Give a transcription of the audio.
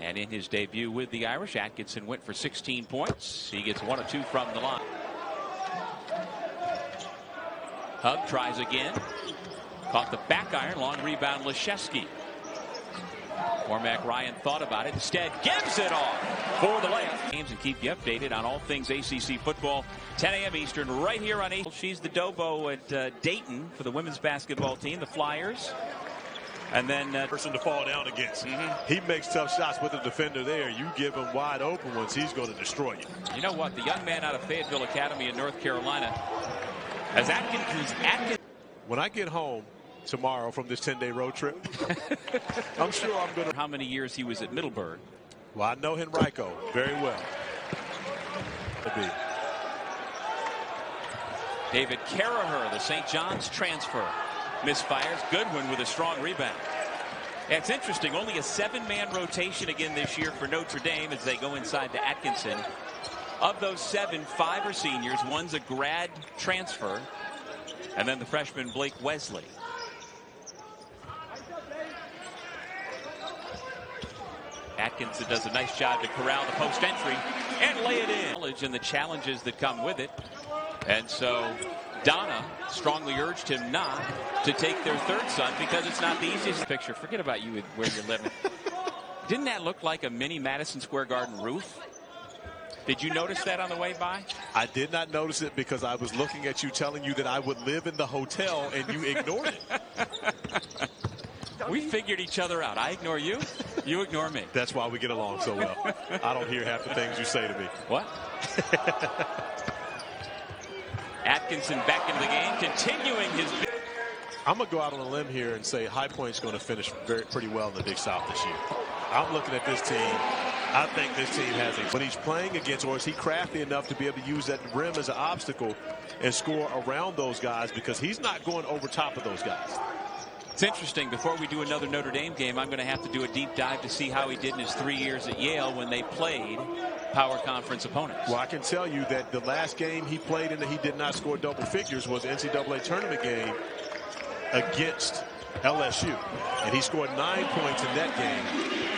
And in his debut with the Irish, Atkinson went for 16 points. He gets 1 of 2 from the line. Hug tries again. Caught the back iron. Long rebound, Leszewski. Cormac Ryan thought about it. Instead, gives it off for the layup. Games and keep you updated on all things ACC football. 10 a.m. Eastern, right here on ACC. She's the Dobo at Dayton for the women's basketball team, the Flyers. And then person to fall down against. He makes tough shots with the defender there. You give him wide open ones, he's going to destroy you. You know what? The young man out of Fayetteville Academy in North Carolina, as Atkins. When I get home tomorrow from this 10-day road trip, I'm sure I'm going to. How many years he was at Middleburg? Well, I know Henrico very well. David Caraher, the St. John's transfer. Misfires. Goodwin with a strong rebound. It's interesting. Only a 7-man rotation again this year for Notre Dame as they go inside to Atkinson. Of those 7, 5 are seniors. 1's a grad transfer. And then the freshman Blake Wesley. Atkinson does a nice job to corral the post entry and lay it in. And the challenges that come with it. And so Donna strongly urged him not to take their third son because it's not the easiest picture. Forget about you where you're living. Didn't that look like a mini Madison Square Garden roof? Did you notice that on the way by? I did not notice it because I was looking at you telling you that I would live in the hotel and you ignored it. We figured each other out. I ignore you. You ignore me. That's why we get along so well. I don't hear half the things you say to me. What? Atkinson back into the game, continuing his. I'm going to go out on a limb here and say High Point's going to finish pretty well in the Big South this year. I'm looking at this team. I think this team has a. When he's playing against, or is he crafty enough to be able to use that rim as an obstacle and score around those guys because he's not going over top of those guys. It's interesting. Before we do another Notre Dame game, I'm going to have to do a deep dive to see how he did in his 3 years at Yale when they played power conference opponents. Well, I can tell you that the last game he played in that he did not score double figures was the NCAA tournament game against LSU. And he scored 9 points in that game.